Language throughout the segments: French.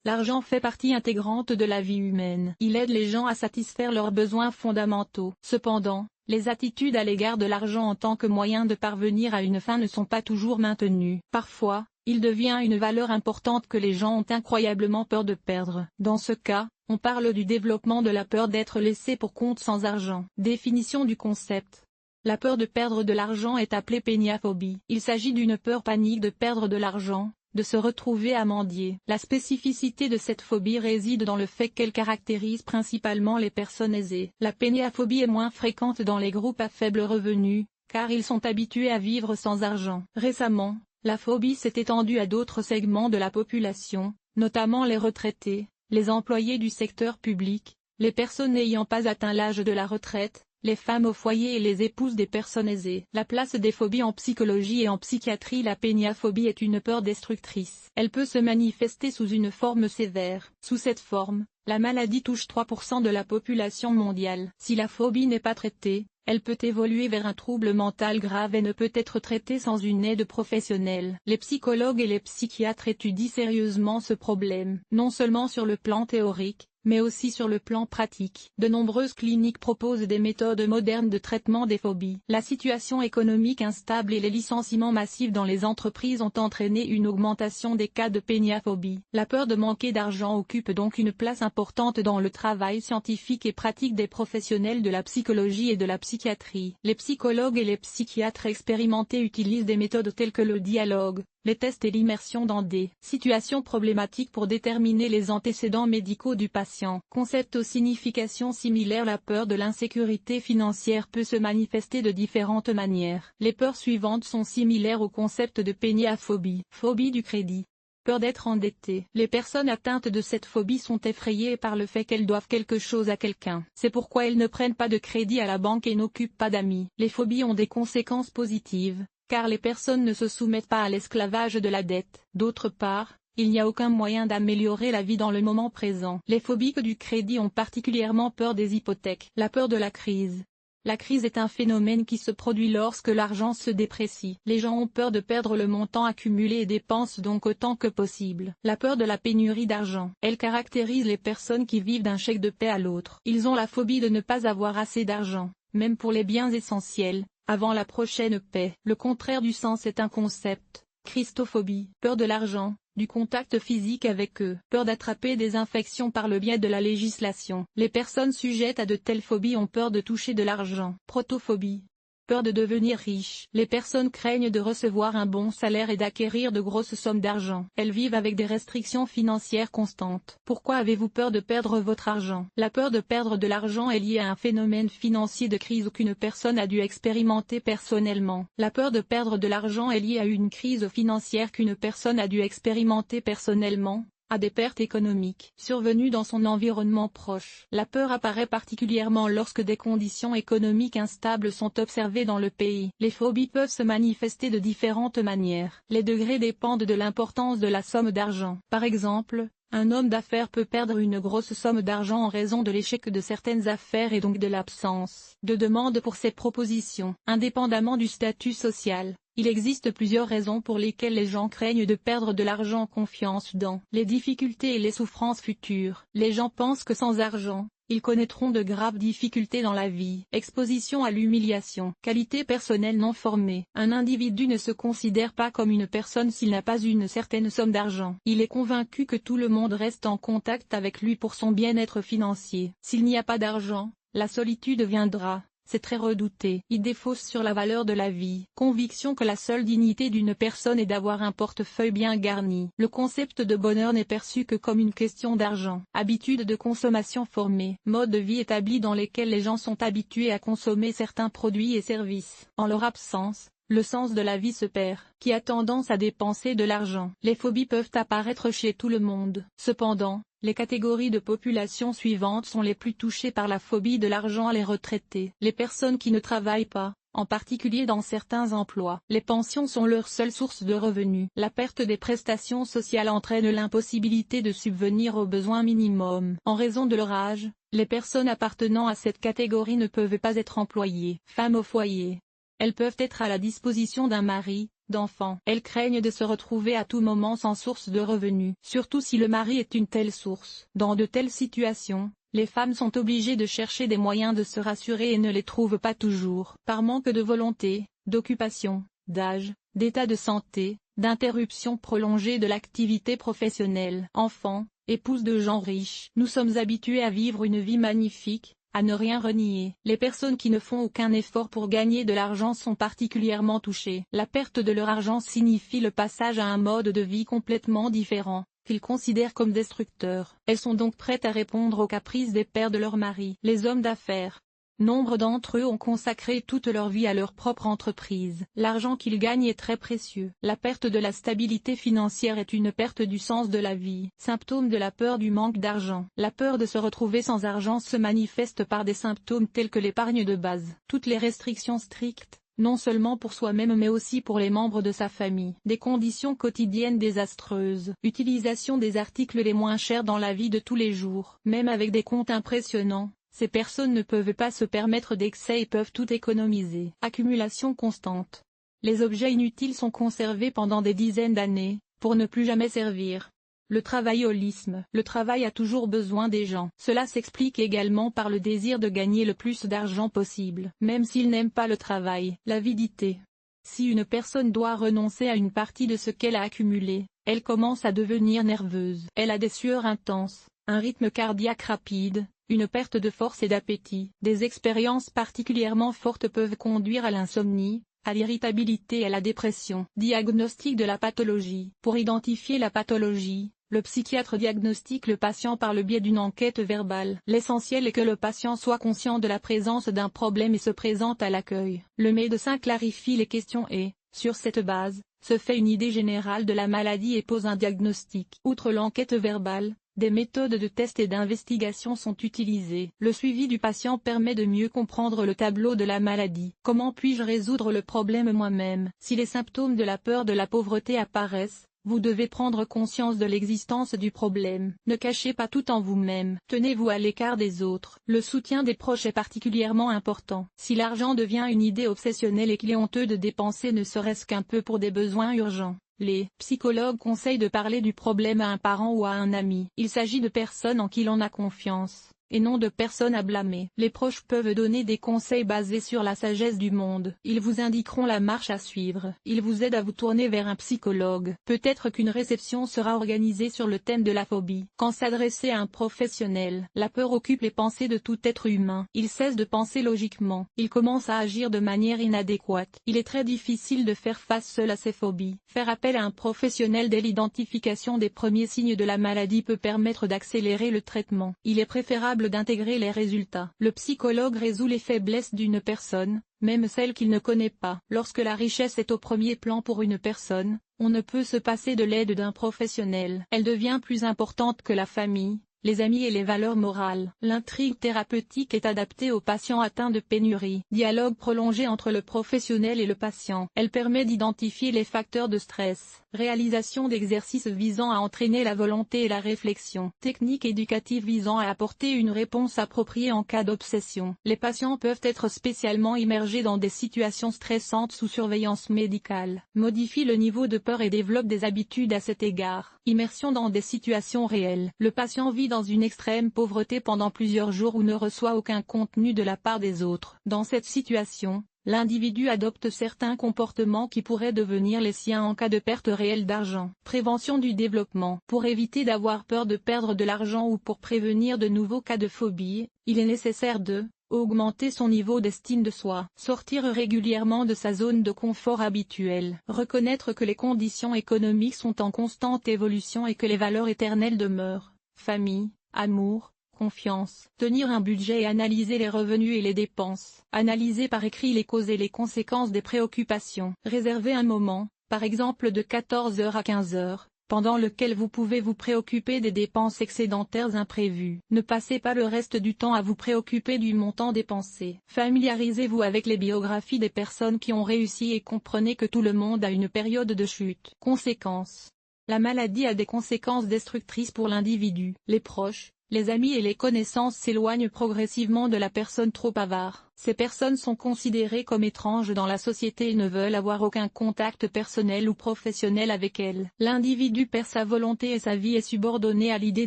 L'argent fait partie intégrante de la vie humaine. Il aide les gens à satisfaire leurs besoins fondamentaux. Cependant, les attitudes à l'égard de l'argent en tant que moyen de parvenir à une fin ne sont pas toujours maintenues. Parfois, il devient une valeur importante que les gens ont incroyablement peur de perdre. Dans ce cas, on parle du développement de la peur d'être laissé pour compte sans argent. Définition du concept. La peur de perdre de l'argent est appelée péniaphobie. Il s'agit d'une peur panique de perdre de l'argent, de se retrouver à mendier. La spécificité de cette phobie réside dans le fait qu'elle caractérise principalement les personnes aisées. La péniaphobie est moins fréquente dans les groupes à faible revenu, car ils sont habitués à vivre sans argent. Récemment, la phobie s'est étendue à d'autres segments de la population, notamment les retraités, les employés du secteur public, les personnes n'ayant pas atteint l'âge de la retraite, les femmes au foyer et les épouses des personnes aisées. La place des phobies en psychologie et en psychiatrie. La péniaphobie est une peur destructrice. Elle peut se manifester sous une forme sévère. Sous cette forme, la maladie touche 3% de la population mondiale. Si la phobie n'est pas traitée, elle peut évoluer vers un trouble mental grave et ne peut être traitée sans une aide professionnelle. Les psychologues et les psychiatres étudient sérieusement ce problème, non seulement sur le plan théorique, mais aussi sur le plan pratique. De nombreuses cliniques proposent des méthodes modernes de traitement des phobies. La situation économique instable et les licenciements massifs dans les entreprises ont entraîné une augmentation des cas de péniaphobie. La peur de manquer d'argent occupe donc une place importante dans le travail scientifique et pratique des professionnels de la psychologie et de la psychiatrie. Les psychologues et les psychiatres expérimentés utilisent des méthodes telles que le dialogue, les tests et l'immersion dans des situations problématiques pour déterminer les antécédents médicaux du patient. Concept aux significations similaires. La peur de l'insécurité financière peut se manifester de différentes manières. Les peurs suivantes sont similaires au concept de péniaphobie. Phobie du crédit. Peur d'être endetté. Les personnes atteintes de cette phobie sont effrayées par le fait qu'elles doivent quelque chose à quelqu'un. C'est pourquoi elles ne prennent pas de crédit à la banque et n'occupent pas d'amis. Les phobies ont des conséquences positives, car les personnes ne se soumettent pas à l'esclavage de la dette. D'autre part, il n'y a aucun moyen d'améliorer la vie dans le moment présent. Les phobiques du crédit ont particulièrement peur des hypothèques. La peur de la crise. La crise est un phénomène qui se produit lorsque l'argent se déprécie. Les gens ont peur de perdre le montant accumulé et dépensent donc autant que possible. La peur de la pénurie d'argent. Elle caractérise les personnes qui vivent d'un chèque de paie à l'autre. Ils ont la phobie de ne pas avoir assez d'argent, même pour les biens essentiels, avant la prochaine paie. Le contraire du sens est un concept. Christophobie. Peur de l'argent, du contact physique avec eux. Peur d'attraper des infections par le biais de la législation. Les personnes sujettes à de telles phobies ont peur de toucher de l'argent. Protophobie. Peur de devenir riche. Les personnes craignent de recevoir un bon salaire et d'acquérir de grosses sommes d'argent. Elles vivent avec des restrictions financières constantes. Pourquoi avez-vous peur de perdre votre argent? La peur de perdre de l'argent est liée à un phénomène financier de crise qu'une personne a dû expérimenter personnellement. La peur de perdre de l'argent est liée à une crise financière qu'une personne a dû expérimenter personnellement, à des pertes économiques survenues dans son environnement proche. La peur apparaît particulièrement lorsque des conditions économiques instables sont observées dans le pays. Les phobies peuvent se manifester de différentes manières. Les degrés dépendent de l'importance de la somme d'argent. Par exemple, un homme d'affaires peut perdre une grosse somme d'argent en raison de l'échec de certaines affaires et donc de l'absence de demande pour ses propositions. Indépendamment du statut social, il existe plusieurs raisons pour lesquelles les gens craignent de perdre de l'argent. Confiance dans les difficultés et les souffrances futures. Les gens pensent que sans argent, ils connaîtront de graves difficultés dans la vie. Exposition à l'humiliation. Qualité personnelle non formée. Un individu ne se considère pas comme une personne s'il n'a pas une certaine somme d'argent. Il est convaincu que tout le monde reste en contact avec lui pour son bien-être financier. S'il n'y a pas d'argent, la solitude viendra. C'est très redouté. Idée fausse sur la valeur de la vie. Conviction que la seule dignité d'une personne est d'avoir un portefeuille bien garni. Le concept de bonheur n'est perçu que comme une question d'argent. Habitudes de consommation formées. Mode de vie établi dans lesquels les gens sont habitués à consommer certains produits et services. En leur absence, le sens de la vie se perd. Qui a tendance à dépenser de l'argent. Les phobies peuvent apparaître chez tout le monde. Cependant, les catégories de population suivantes sont les plus touchées par la phobie de l'argent. Les retraités. Les personnes qui ne travaillent pas, en particulier dans certains emplois. Les pensions sont leur seule source de revenus. La perte des prestations sociales entraîne l'impossibilité de subvenir aux besoins minimums. En raison de leur âge, les personnes appartenant à cette catégorie ne peuvent pas être employées. Femmes au foyer. Elles peuvent être à la disposition d'un mari, d'enfants. Elles craignent de se retrouver à tout moment sans source de revenus, surtout si le mari est une telle source. Dans de telles situations, les femmes sont obligées de chercher des moyens de se rassurer et ne les trouvent pas toujours. Par manque de volonté, d'occupation, d'âge, d'état de santé, d'interruption prolongée de l'activité professionnelle. Enfants, épouses de gens riches. Nous sommes habitués à vivre une vie magnifique, à ne rien renier. Les personnes qui ne font aucun effort pour gagner de l'argent sont particulièrement touchées. La perte de leur argent signifie le passage à un mode de vie complètement différent, qu'ils considèrent comme destructeur. Elles sont donc prêtes à répondre aux caprices des pères de leur mari. Les hommes d'affaires. Nombre d'entre eux ont consacré toute leur vie à leur propre entreprise. L'argent qu'ils gagnent est très précieux. La perte de la stabilité financière est une perte du sens de la vie. Symptôme de la peur du manque d'argent. La peur de se retrouver sans argent se manifeste par des symptômes tels que l'épargne de base. Toutes les restrictions strictes, non seulement pour soi-même mais aussi pour les membres de sa famille. Des conditions quotidiennes désastreuses. Utilisation des articles les moins chers dans la vie de tous les jours. Même avec des comptes impressionnants, ces personnes ne peuvent pas se permettre d'excès et peuvent tout économiser. Accumulation constante. Les objets inutiles sont conservés pendant des dizaines d'années, pour ne plus jamais servir. Le travaillolisme. Le travail a toujours besoin des gens. Cela s'explique également par le désir de gagner le plus d'argent possible, même s'il n'aime pas le travail. L'avidité. Si une personne doit renoncer à une partie de ce qu'elle a accumulé, elle commence à devenir nerveuse. Elle a des sueurs intenses, un rythme cardiaque rapide, une perte de force et d'appétit. Des expériences particulièrement fortes peuvent conduire à l'insomnie, à l'irritabilité et à la dépression. Diagnostic de la pathologie. Pour identifier la pathologie, le psychiatre diagnostique le patient par le biais d'une enquête verbale. L'essentiel est que le patient soit conscient de la présence d'un problème et se présente à l'accueil. Le médecin clarifie les questions et, sur cette base, se fait une idée générale de la maladie et pose un diagnostic. Outre l'enquête verbale, des méthodes de test et d'investigation sont utilisées. Le suivi du patient permet de mieux comprendre le tableau de la maladie. Comment puis-je résoudre le problème moi-même? Si les symptômes de la peur de la pauvreté apparaissent, vous devez prendre conscience de l'existence du problème. Ne cachez pas tout en vous-même. Tenez-vous à l'écart des autres. Le soutien des proches est particulièrement important. Si l'argent devient une idée obsessionnelle et qu'il est honteux de dépenser ne serait-ce qu'un peu pour des besoins urgents, les psychologues conseillent de parler du problème à un parent ou à un ami. Il s'agit de personnes en qui l'on a confiance, et non de personnes à blâmer. Les proches peuvent donner des conseils basés sur la sagesse du monde. Ils vous indiqueront la marche à suivre. Ils vous aident à vous tourner vers un psychologue. Peut-être qu'une réception sera organisée sur le thème de la phobie. Quand s'adresser à un professionnel, la peur occupe les pensées de tout être humain. Il cesse de penser logiquement. Il commence à agir de manière inadéquate. Il est très difficile de faire face seul à ces phobies. Faire appel à un professionnel dès l'identification des premiers signes de la maladie peut permettre d'accélérer le traitement. Il est préférable d'intégrer les résultats. Le psychologue résout les faiblesses d'une personne, même celles qu'il ne connaît pas. Lorsque la richesse est au premier plan pour une personne, on ne peut se passer de l'aide d'un professionnel. Elle devient plus importante que la famille, les amis et les valeurs morales. L'intrigue thérapeutique est adaptée aux patients atteints de pénurie. Dialogue prolongé entre le professionnel et le patient. Elle permet d'identifier les facteurs de stress. Réalisation d'exercices visant à entraîner la volonté et la réflexion. Techniques éducatives visant à apporter une réponse appropriée en cas d'obsession. Les patients peuvent être spécialement immergés dans des situations stressantes sous surveillance médicale. Modifie le niveau de peur et développe des habitudes à cet égard. Immersion dans des situations réelles. Le patient vit dans une extrême pauvreté pendant plusieurs jours ou ne reçoit aucun contenu de la part des autres. Dans cette situation, l'individu adopte certains comportements qui pourraient devenir les siens en cas de perte réelle d'argent. Prévention du développement. Pour éviter d'avoir peur de perdre de l'argent ou pour prévenir de nouveaux cas de phobie, il est nécessaire de augmenter son niveau d'estime de soi. Sortir régulièrement de sa zone de confort habituelle. Reconnaître que les conditions économiques sont en constante évolution et que les valeurs éternelles demeurent. Famille, amour, confiance. Tenir un budget et analyser les revenus et les dépenses. Analyser par écrit les causes et les conséquences des préoccupations. Réserver un moment, par exemple de 14h à 15h, pendant lequel vous pouvez vous préoccuper des dépenses excédentaires imprévues. Ne passez pas le reste du temps à vous préoccuper du montant dépensé. Familiarisez-vous avec les biographies des personnes qui ont réussi et comprenez que tout le monde a une période de chute. Conséquences. La maladie a des conséquences destructrices pour l'individu, les proches, Les amis et les connaissances s'éloignent progressivement de la personne trop avare. Ces personnes sont considérées comme étranges dans la société et ne veulent avoir aucun contact personnel ou professionnel avec elles. L'individu perd sa volonté et sa vie est subordonnée à l'idée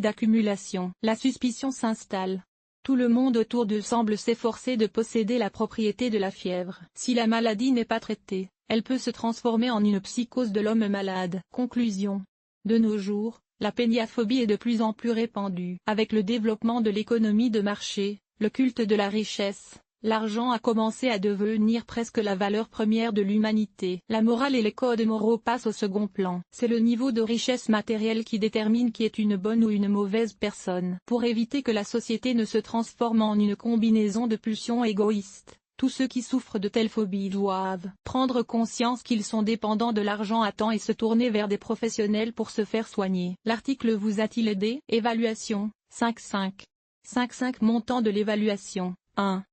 d'accumulation. La suspicion s'installe. Tout le monde autour d'eux semble s'efforcer de posséder la propriété de la fièvre. Si la maladie n'est pas traitée, elle peut se transformer en une psychose de l'homme malade. Conclusion. De nos jours, la péniaphobie est de plus en plus répandue. Avec le développement de l'économie de marché, le culte de la richesse, l'argent a commencé à devenir presque la valeur première de l'humanité. La morale et les codes moraux passent au second plan. C'est le niveau de richesse matérielle qui détermine qui est une bonne ou une mauvaise personne. Pour éviter que la société ne se transforme en une combinaison de pulsions égoïstes, tous ceux qui souffrent de telles phobies doivent prendre conscience qu'ils sont dépendants de l'argent à temps et se tourner vers des professionnels pour se faire soigner. L'article vous a-t-il aidé? Évaluation 5.5. 5.5 Montant de l'évaluation 1.